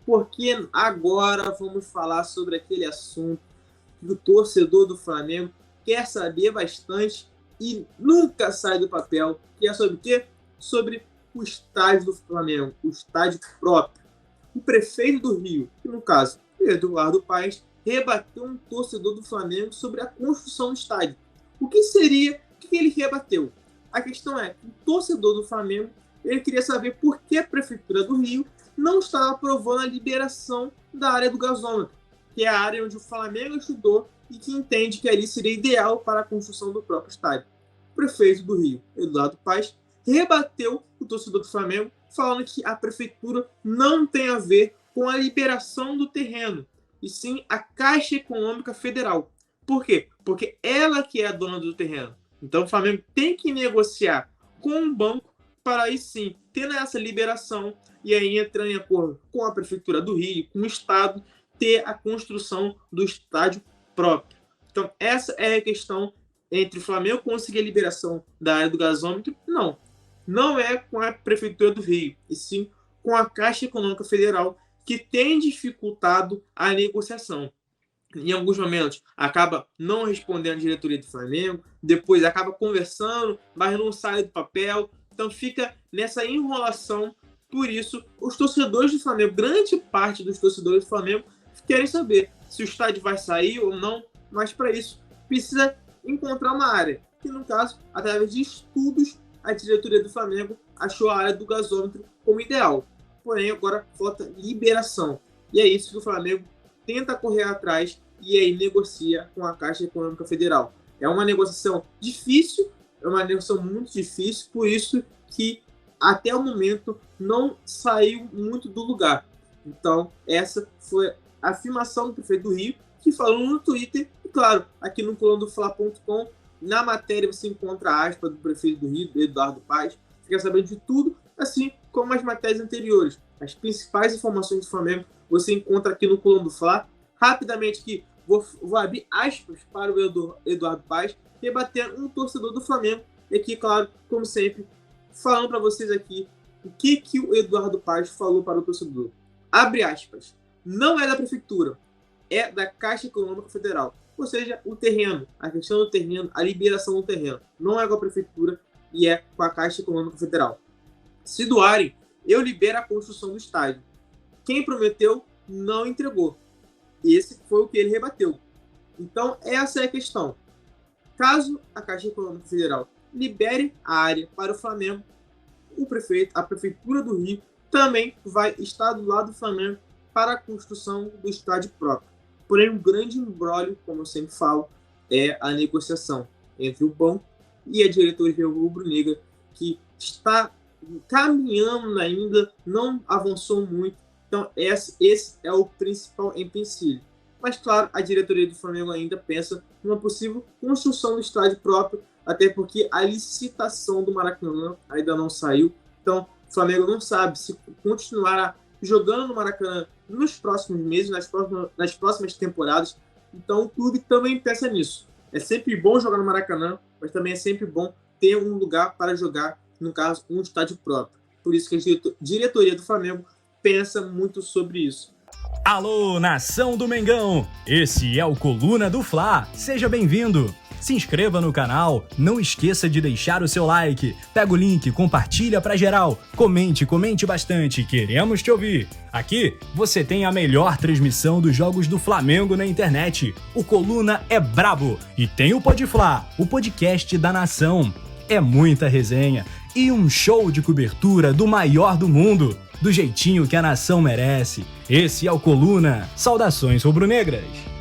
porque agora vamos falar sobre aquele assunto que o torcedor do Flamengo quer saber bastante e nunca sai do papel, que é sobre o quê? Sobre o estádio do Flamengo, o estádio próprio. O prefeito do Rio, que no caso, Eduardo Paes, rebateu um torcedor do Flamengo sobre a construção do estádio. O que ele rebateu? A questão é que o torcedor do Flamengo ele queria saber por que a Prefeitura do Rio não estava aprovando a liberação da área do gasômetro, que é a área onde o Flamengo estudou e que entende que ali seria ideal para a construção do próprio estádio. O prefeito do Rio, Eduardo Paes, rebateu o torcedor do Flamengo, falando que a Prefeitura não tem a ver com a liberação do terreno, e sim a Caixa Econômica Federal. Por quê? Porque ela que é a dona do terreno. Então o Flamengo tem que negociar com o banco para aí sim ter essa liberação e aí entrar em acordo com a Prefeitura do Rio, com o Estado, ter a construção do estádio próprio. Então essa é a questão entre o Flamengo conseguir a liberação da área do gasômetro. Não é com a Prefeitura do Rio, e sim com a Caixa Econômica Federal, que tem dificultado a negociação. Em alguns momentos, acaba não respondendo a diretoria do Flamengo, depois acaba conversando, mas não sai do papel, então fica nessa enrolação. Por isso, os torcedores do Flamengo, grande parte dos torcedores do Flamengo, querem saber se o estádio vai sair ou não, mas para isso precisa encontrar uma área, que no caso, através de estudos, a diretoria do Flamengo achou a área do gasômetro como ideal. Porém, agora falta liberação. E é isso que o Flamengo tenta correr atrás e aí negocia com a Caixa Econômica Federal. É uma negociação difícil, é uma negociação muito difícil, por isso que até o momento não saiu muito do lugar. Então, essa foi a afirmação do prefeito do Rio, que falou no Twitter, e claro, aqui no colunadofla.com, na matéria você encontra a aspa do prefeito do Rio, do Eduardo Paes, fica sabendo de tudo, assim como as matérias anteriores. As principais informações do Flamengo você encontra aqui no Coluna do Fla. Rapidamente aqui, vou abrir aspas para o Eduardo Paes, rebatendo um torcedor do Flamengo, e aqui, claro, como sempre, falando para vocês aqui o que o Eduardo Paes falou para o torcedor. Abre aspas. Não é da Prefeitura, é da Caixa Econômica Federal. Ou seja, o terreno, a questão do terreno, a liberação do terreno. Não é com a Prefeitura e é com a Caixa Econômica Federal. Se doarem, eu libero a construção do estádio. Quem prometeu, não entregou. Esse foi o que ele rebateu. Então, essa é a questão. Caso a Caixa Econômica Federal libere a área para o Flamengo, a Prefeitura do Rio também vai estar do lado do Flamengo para a construção do estádio próprio. Porém, um grande imbróglio, como eu sempre falo, é a negociação entre o banco e a diretoria rubro-negra, que está caminhando ainda, não avançou muito. Então, esse é o principal empecilho. Mas, claro, a diretoria do Flamengo ainda pensa numa possível construção do estádio próprio, até porque a licitação do Maracanã ainda não saiu. Então, o Flamengo não sabe se continuará jogando no Maracanã nos próximos meses, nas próximas temporadas. Então, o clube também pensa nisso. É sempre bom jogar no Maracanã, mas também é sempre bom ter um lugar para jogar, no caso, um estádio próprio. Por isso que a diretoria do Flamengo pensa muito sobre isso. Alô, nação do Mengão! Esse é o Coluna do Fla. Seja bem-vindo! Se inscreva no canal, não esqueça de deixar o seu like, pega o link, compartilha pra geral, comente bastante, queremos te ouvir. Aqui você tem a melhor transmissão dos jogos do Flamengo na internet. O Coluna é brabo e tem o Pod Fla, o podcast da nação. É muita resenha e um show de cobertura do maior do mundo, do jeitinho que a nação merece. Esse é o Coluna. Saudações rubro-negras!